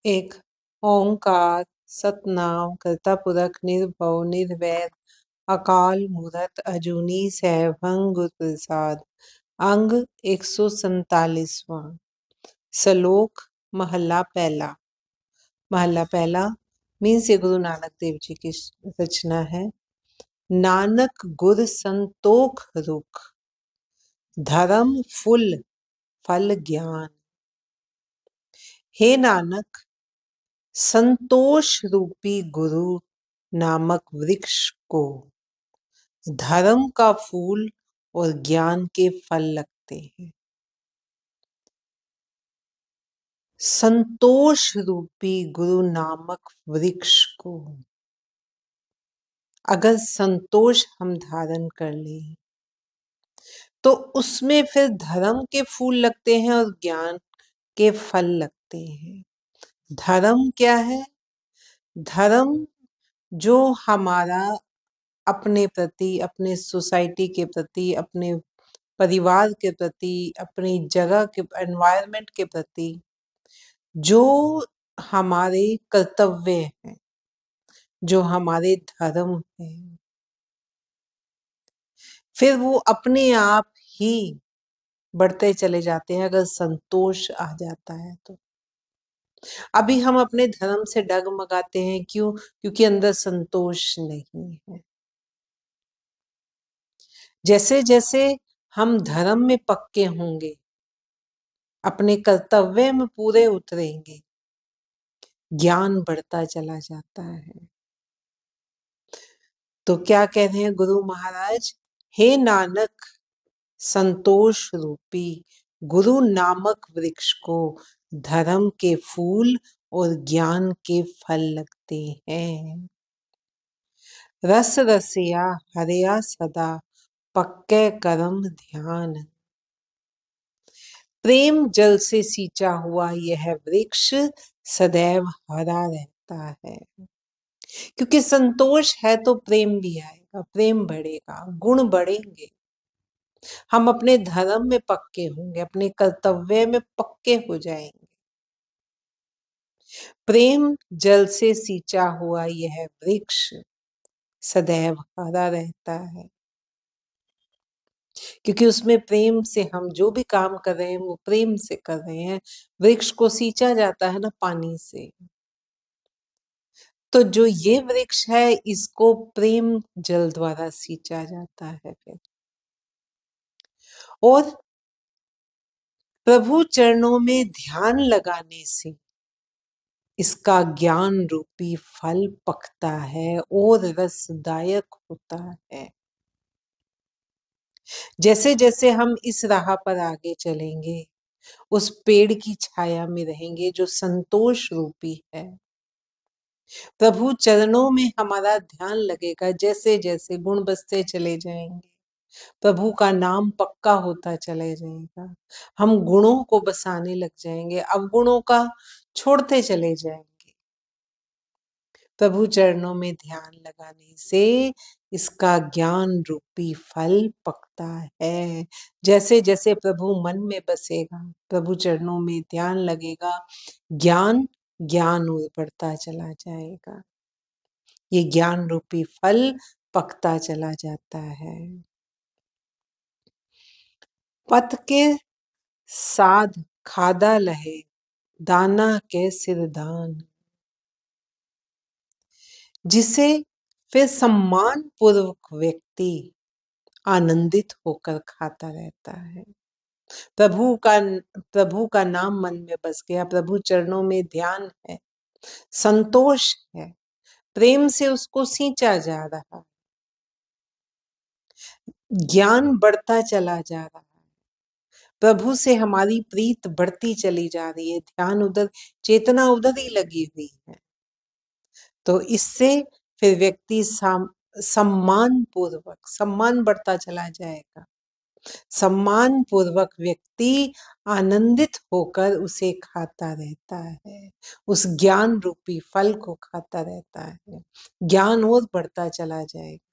एक ओंकार सतनाम करता पुरख निर्भव निर्वैर अकाल मूरत अजूनी सैभं गुर प्रसाद। अंग 147वां। श्लोक महला पहला। महला पहला मीन्स ये गुरु नानक देव जी की रचना है। नानक गुर संतोख रुख, धर्म फुल फल ज्ञान। हे नानक, संतोष रूपी गुरु नामक वृक्ष को धर्म का फूल और ज्ञान के फल लगते हैं। संतोष रूपी गुरु नामक वृक्ष को अगर संतोष हम धारण कर लें तो उसमें फिर धर्म के फूल लगते हैं और ज्ञान के फल लगते हैं। धर्म क्या है? धर्म जो हमारा अपने प्रति, अपने सोसाइटी के प्रति, अपने परिवार के प्रति, अपनी जगह के एनवायरनमेंट के प्रति जो हमारे कर्तव्य हैं, जो हमारे धर्म हैं, फिर वो अपने आप ही बढ़ते चले जाते हैं अगर संतोष आ जाता है तो। अभी हम अपने धर्म से डगमगाते हैं, क्यों? क्योंकि अंदर संतोष नहीं है। जैसे जैसे हम धर्म में पक्के होंगे, अपने कर्तव्य में पूरे उतरेंगे, ज्ञान बढ़ता चला जाता है। तो क्या कह रहे हैं गुरु महाराज? हे नानक, संतोष रूपी गुरु नामक वृक्ष को धर्म के फूल और ज्ञान के फल लगते हैं। रस रसिया हरिया सदा पक्के कर्म ध्यान। प्रेम जल से सींचा हुआ यह वृक्ष सदैव हरा रहता है। क्योंकि संतोष है तो प्रेम भी आएगा, प्रेम बढ़ेगा, गुण बढ़ेंगे। हम अपने धर्म में पक्के होंगे, अपने कर्तव्य में पक्के हो जाएंगे। प्रेम जल से सींचा हुआ यह वृक्ष सदैव हरा रहता है, क्योंकि उसमें प्रेम से हम जो भी काम कर रहे हैं वो प्रेम से कर रहे हैं। वृक्ष को सींचा जाता है ना पानी से, तो जो ये वृक्ष है इसको प्रेम जल द्वारा सींचा जाता है फिर। और प्रभु चरणों में ध्यान लगाने से इसका ज्ञान रूपी फल पकता है और रसदायक होता है। जैसे जैसे हम इस राह पर आगे चलेंगे, उस पेड़ की छाया में रहेंगे जो संतोष रूपी है। प्रभु चरणों में हमारा ध्यान लगेगा, जैसे जैसे गुण बसते चले जाएंगे, प्रभु का नाम पक्का होता चले जाएगा, हम गुणों को बसाने लग जाएंगे, अवगुणों का छोड़ते चले जाएंगे। प्रभु चरणों में ध्यान लगाने से इसका ज्ञान रूपी फल पकता है। जैसे जैसे प्रभु मन में बसेगा, प्रभु चरणों में ध्यान लगेगा, ज्ञान ज्ञान और बढ़ता चला जाएगा। ये ज्ञान रूपी फल पकता चला जाता है। पथ के साध खादा लहे, दाना के सिरदान। जिसे फिर सम्मान पूर्वक व्यक्ति आनंदित होकर खाता रहता है। प्रभु का नाम मन में बस गया, प्रभु चरणों में ध्यान है, संतोष है, प्रेम से उसको सींचा जा रहा है, ज्ञान बढ़ता चला जा रहा है, प्रभु से हमारी प्रीत बढ़ती चली जा रही है, ध्यान उधर, चेतना उधर ही लगी हुई है। तो इससे फिर व्यक्ति सम्मान पूर्वक, सम्मान बढ़ता चला जाएगा, सम्मान पूर्वक व्यक्ति आनंदित होकर उसे खाता रहता है, उस ज्ञान रूपी फल को खाता रहता है, ज्ञान और बढ़ता चला जाएगा,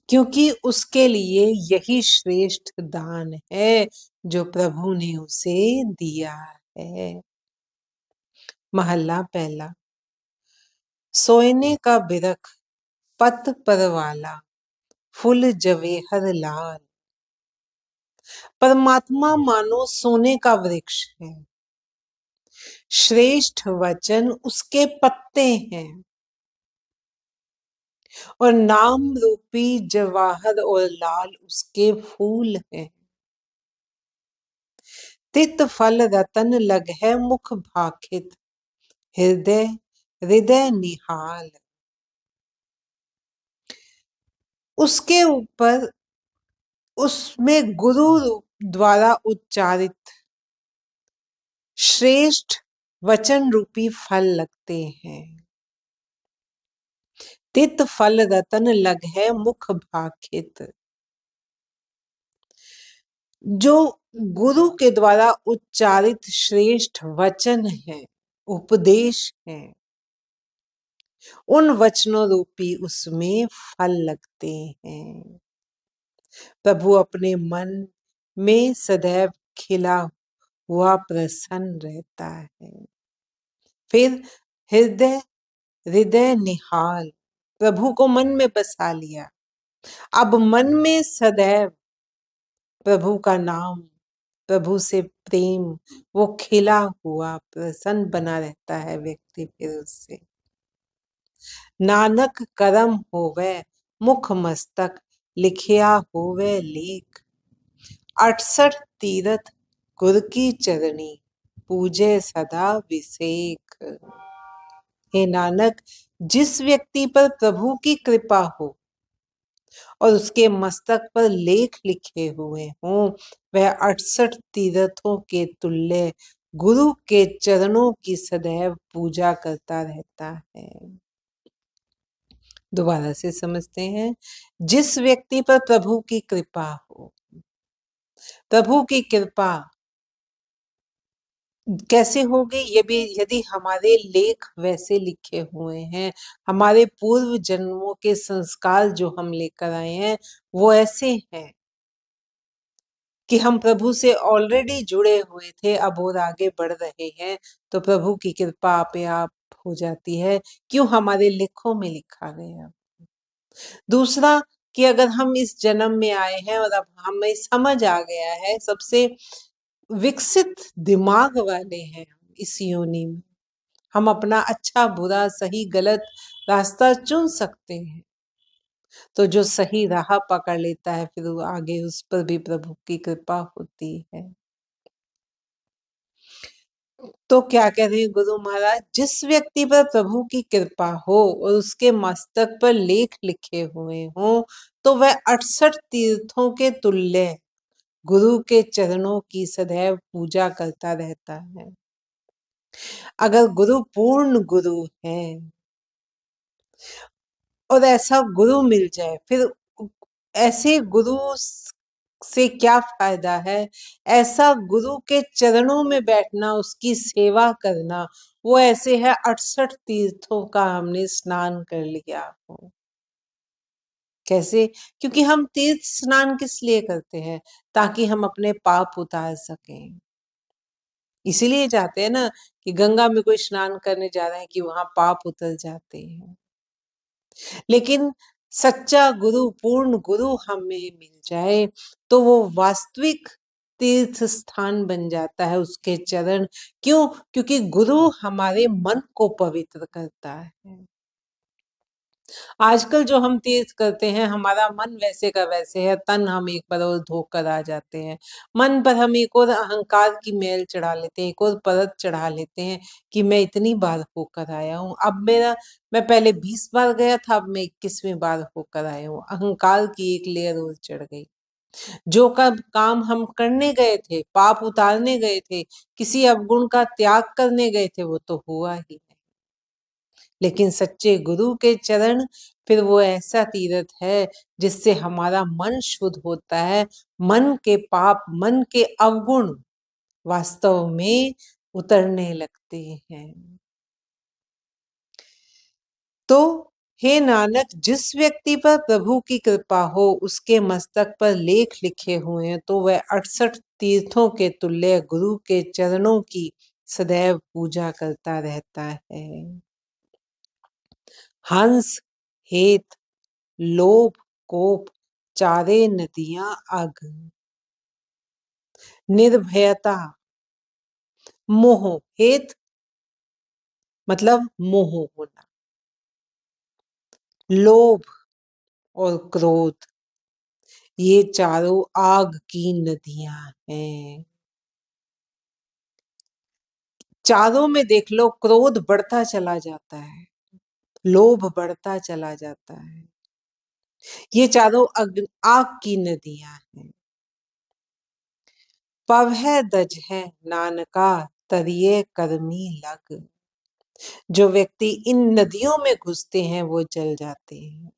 क्योंकि उसके लिए यही श्रेष्ठ दान है जो प्रभु ने उसे दिया है। महला पहला। सोयने का बिरख पत पर वाला, फूल जवेहर लाल। परमात्मा मानो सोने का वृक्ष है, श्रेष्ठ वचन उसके पत्ते हैं, और नाम रूपी जवाहर और लाल उसके फूल हैं। तित फल रतन लग है मुख भाखित, हृदय हृदय निहाल। उसके ऊपर उसमें गुरु द्वारा उच्चारित श्रेष्ठ वचन रूपी फल लगते हैं। तित फल रतन लग है मुख भाखित। जो गुरु के द्वारा उच्चारित श्रेष्ठ वचन है, उपदेश है, उन वचनों रूपी उसमें फल लगते हैं। प्रभु अपने मन में सदैव खिला हुआ प्रसन्न रहता है। फिर हृदय हृदय निहाल, प्रभु को मन में बसा लिया। अब मन में सदैव प्रभु का नाम, प्रभु से प्रेम, वो खिला हुआ प्रसन्न बना रहता है व्यक्ति। फिर उससे नानक करम होवे मुख मस्तक, लिखिया होवे लेख। 68 तीरथ गुर की चरणी, पूजे सदा विसेख। हे नानक, जिस व्यक्ति पर प्रभु की कृपा हो और उसके मस्तक पर लेख लिखे हुए हों, वह 68 तीर्थों के तुल्य गुरु के चरणों की सदैव पूजा करता रहता है। दोबारा से समझते हैं। जिस व्यक्ति पर प्रभु की कृपा हो, प्रभु की कृपा कैसे होगी? ये भी यदि हमारे लेख वैसे लिखे हुए हैं, हमारे पूर्व जन्मों के संस्कार जो हम लेकर आए हैं वो ऐसे हैं कि हम प्रभु से ऑलरेडी जुड़े हुए थे, अब और आगे बढ़ रहे हैं, तो प्रभु की कृपा आपे आप हो जाती है। क्यों? हमारे लेखों में लिखा गया। दूसरा कि अगर हम इस जन्म में आए हैं और अब हमें समझ आ गया है, सबसे विकसित दिमाग वाले हैं इस योनि में, हम अपना अच्छा बुरा सही गलत रास्ता चुन सकते हैं। तो जो सही राह पकड़ लेता है, फिर वो आगे उस पर भी प्रभु की कृपा होती है। तो क्या कह रहे हैं गुरु महाराज? जिस व्यक्ति पर प्रभु की कृपा हो और उसके मस्तक पर लेख लिखे हुए हों, तो वह 68 तीर्थों के तुल्य गुरु के चरणों की सदैव पूजा करता रहता है। अगर गुरु पूर्ण गुरु है और ऐसा गुरु मिल जाए, फिर ऐसे गुरु से क्या फायदा है? ऐसा गुरु के चरणों में बैठना, उसकी सेवा करना, वो ऐसे है 68 तीर्थों का हमने स्नान कर लिया हो। कैसे? क्योंकि हम तीर्थ स्नान किस लिए करते हैं? ताकि हम अपने पाप उतार सकें। इसीलिए जाते हैं ना कि गंगा में कोई स्नान करने जा रहे हैं कि वहां पाप उतर जाते हैं। लेकिन सच्चा गुरु, पूर्ण गुरु हमें मिल जाए तो वो वास्तविक तीर्थ स्थान बन जाता है, उसके चरण। क्यों? क्योंकि गुरु हमारे मन को पवित्र करता है। आजकल जो हम तीर्थ करते हैं, हमारा मन वैसे का वैसे है, तन हम एक बार और धोकर आ जाते हैं। मन पर हम एक और अहंकार की मैल चढ़ा लेते हैं, एक और परत चढ़ा लेते हैं कि मैं इतनी बार होकर आया हूँ। अब मैं पहले 20 बार गया था, अब मैं 21वीं बार होकर आया हूँ। अहंकार की एक लेयर और चढ़ गई। जो काम हम करने गए थे, पाप उतारने गए थे, किसी अवगुण का त्याग करने गए थे, वो तो हुआ ही। लेकिन सच्चे गुरु के चरण, फिर वो ऐसा तीर्थ है जिससे हमारा मन शुद्ध होता है। मन के पाप, मन के अवगुण वास्तव में उतरने लगते हैं। तो हे नानक, जिस व्यक्ति पर प्रभु की कृपा हो, उसके मस्तक पर लेख लिखे हुए हैं, तो वह 68 तीर्थों के तुल्य गुरु के चरणों की सदैव पूजा करता रहता है। हंस हेत लोभ कोप चारे नदियां अग। निर्भयता मोह हेत मतलब मोह होना, लोभ और क्रोध ये चारों आग की नदियां हैं। चारों में देख लो, क्रोध बढ़ता चला जाता है, लोभ बढ़ता चला जाता है। ये चारों आग की नदियां हैं। पवै दज है नानका तरिए कर्मी लग। जो व्यक्ति इन नदियों में घुसते हैं वो जल जाते हैं।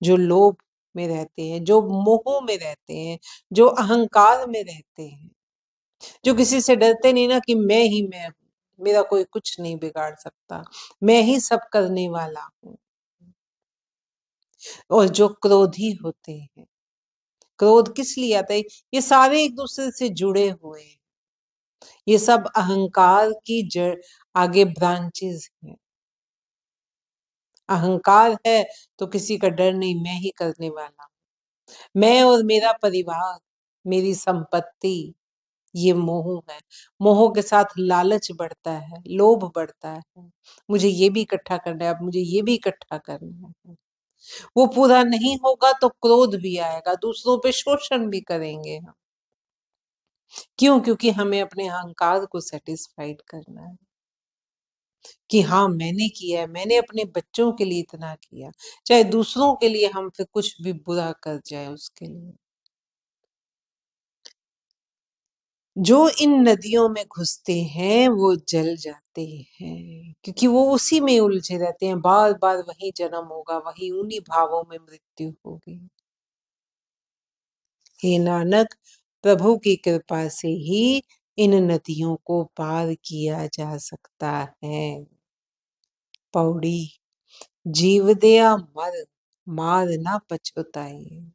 जो लोभ में रहते हैं, जो मोह में रहते हैं, जो अहंकार में रहते हैं, जो किसी से डरते नहीं ना कि मैं ही मैं हूं, मेरा कोई कुछ नहीं बिगाड़ सकता, मैं ही सब करने वाला हूं। और जो क्रोधी होते हैं, क्रोध किस लिए आता है? ये सारे एक दूसरे से जुड़े हुए हैं। ये सब अहंकार की जड़ आगे ब्रांचेस हैं। अहंकार है तो किसी का डर नहीं, मैं ही करने वाला, मैं और मेरा परिवार, मेरी संपत्ति। ये मोह है। मोह के साथ लालच बढ़ता है, लोभ बढ़ता है, मुझे ये भी इकट्ठा करना है, अब मुझे ये भी इकट्ठा करना है। वो पूरा नहीं होगा तो क्रोध भी आएगा, दूसरों पे शोषण भी करेंगे हम। क्यों? क्योंकि हमें अपने अहंकार को सेटिस्फाइड करना है कि हाँ मैंने किया है, मैंने अपने बच्चों के लिए इतना किया, चाहे दूसरों के लिए हम फिर कुछ भी बुरा कर जाए उसके लिए। जो इन नदियों में घुसते हैं वो जल जाते हैं, क्योंकि वो उसी में उलझे रहते हैं, बार बार वही जन्म होगा, वही उन्हीं भावों में मृत्यु होगी। हे नानक, प्रभु की कृपा से ही इन नदियों को पार किया जा सकता है। पौड़ी जीव दया मर मार ना पछुताए।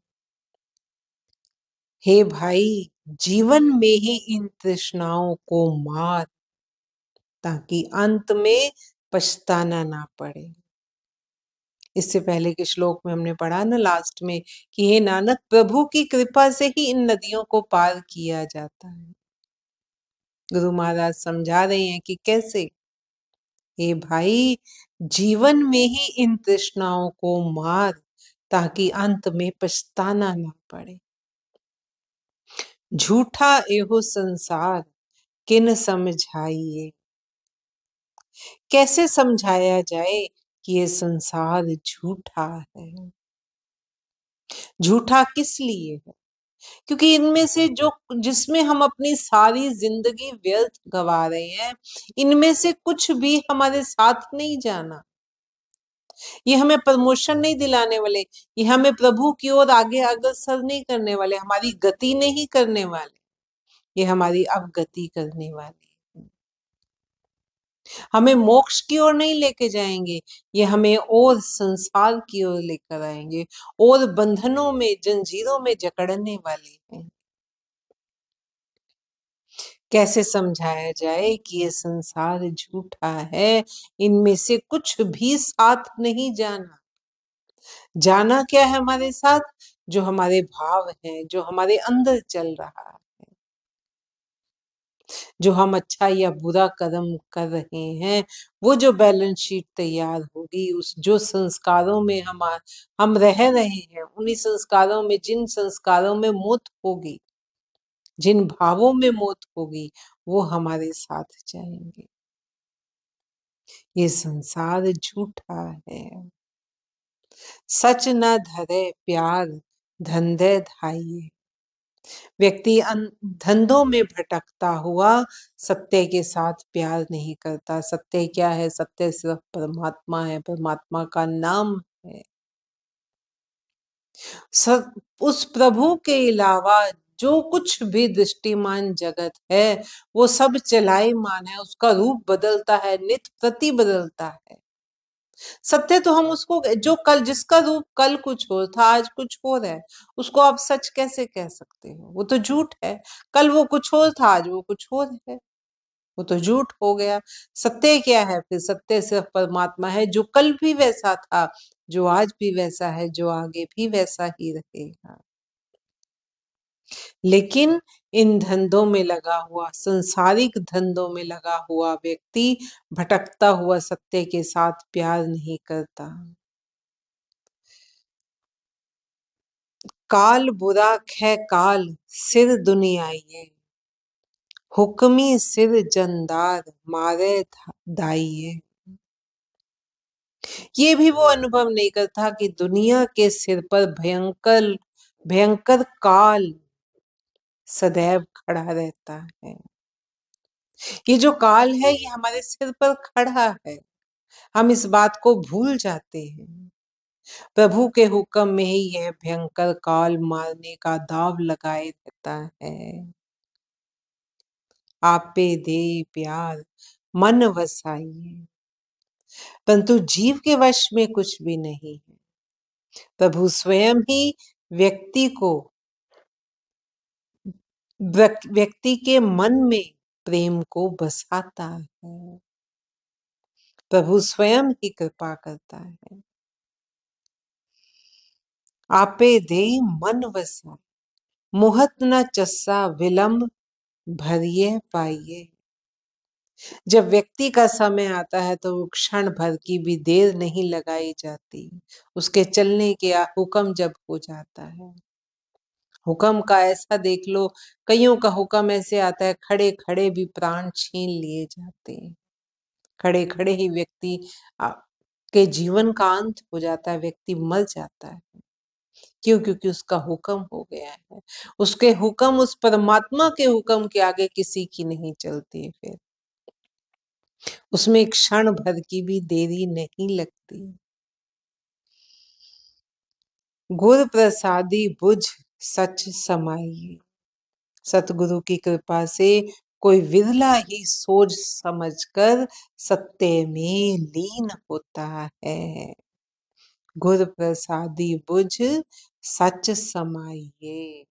हे भाई, जीवन में ही इन तृष्णाओं को मार, ताकि अंत में पछताना ना पड़े। इससे पहले के श्लोक में हमने पढ़ा ना लास्ट में कि हे नानक, प्रभु की कृपा से ही इन नदियों को पार किया जाता है। गुरु महाराज समझा रहे हैं कि कैसे। हे भाई, जीवन में ही इन तृष्णाओं को मार, ताकि अंत में पछताना ना पड़े। झूठा एहो संसार किन समझाइए। कैसे समझाया जाए कि ये संसार झूठा है? झूठा किस लिए है? क्योंकि इनमें से जो जिसमें हम अपनी सारी जिंदगी व्यर्थ गवा रहे हैं, इनमें से कुछ भी हमारे साथ नहीं जाना। ये हमें प्रमोशन नहीं दिलाने वाले, ये हमें प्रभु की ओर आगे अग्रसर नहीं करने वाले, हमारी गति नहीं करने वाले, ये हमारी अवगति करने वाले, हमें मोक्ष की ओर नहीं लेके जाएंगे, ये हमें और संसार की ओर लेकर आएंगे, और बंधनों में जंजीरों में जकड़ने वाले हैं। कैसे समझाया जाए कि ये संसार झूठा है, इनमें से कुछ भी साथ नहीं जाना। जाना क्या है हमारे साथ? जो हमारे भाव हैं, जो हमारे अंदर चल रहा है, जो हम अच्छा या बुरा कर्म कर रहे हैं, वो जो बैलेंस शीट तैयार होगी, उस जो संस्कारों में हम रह रहे हैं, उन्हीं संस्कारों में, जिन संस्कारों में मौत होगी, जिन भावों में मौत होगी, वो हमारे साथ जाएंगे। ये संसार झूठा है। सच न धरे प्यार धंधे धाइये। व्यक्ति धंधों में भटकता हुआ सत्य के साथ प्यार नहीं करता। सत्य क्या है? सत्य सिर्फ परमात्मा है, परमात्मा का नाम है। उस प्रभु के अलावा जो कुछ भी दृष्टिमान जगत है, वो सब चलायमान है, उसका रूप बदलता है, नित्य प्रति बदलता है। सत्य तो हम उसको, जो कल, जिसका रूप कल कुछ और था, आज कुछ और है, उसको आप सच कैसे कह सकते हो? वो तो झूठ है। कल वो कुछ और था, आज वो कुछ और है। वो तो झूठ हो गया। सत्य क्या है फिर? सत्य सिर्फ परमात्मा है, जो कल भी वैसा था, जो आज भी वैसा है, जो आगे भी वैसा ही रहेगा। लेकिन इन धंधों में लगा हुआ, संसारिक धंधों में लगा हुआ व्यक्ति भटकता हुआ सत्य के साथ प्यार नहीं करता। काल बुरा खे काल सिर दुनियाइये, हुक्मी सिर जंदार मारे दाइये। ये भी वो अनुभव नहीं करता कि दुनिया के सिर पर भयंकर भयंकर काल सदैव खड़ा रहता है। ये जो काल है ये हमारे सिर पर खड़ा है, हम इस बात को भूल जाते हैं। प्रभु के हुक्म में ही यह भयंकर काल मारने का दाव लगाए रहता है। आपे दे प्यार मन वसाइए, परंतु जीव के वश में कुछ भी नहीं है। प्रभु स्वयं ही व्यक्ति को, व्यक्ति के मन में प्रेम को बसाता है। प्रभु स्वयं ही कृपा करता है। आपे दे मन वसा, मोहत न चस्सा विलंब भरिए पाइए। जब व्यक्ति का समय आता है तो क्षण भर की भी देर नहीं लगाई जाती, उसके चलने के हुक्म जब हो जाता है। हुक्म का ऐसा देख लो, कईयों का हुक्म ऐसे आता है खड़े खड़े भी प्राण छीन लिए जाते हैं। खड़े खड़े ही व्यक्ति के जीवन का अंत हो जाता है, व्यक्ति मर जाता है। क्यों? क्योंकि उसका हुक्म हो गया है। उसके हुक्म, उस परमात्मा के हुक्म के आगे किसी की नहीं चलती। फिर उसमें क्षण भर की भी देरी नहीं लगती। गुर प्रसादी बुझ सच समाइए। सतगुरु की कृपा से कोई विरला ही सोच समझकर सत्य में लीन होता है। गुर प्रसादी बुझ सच समाइए।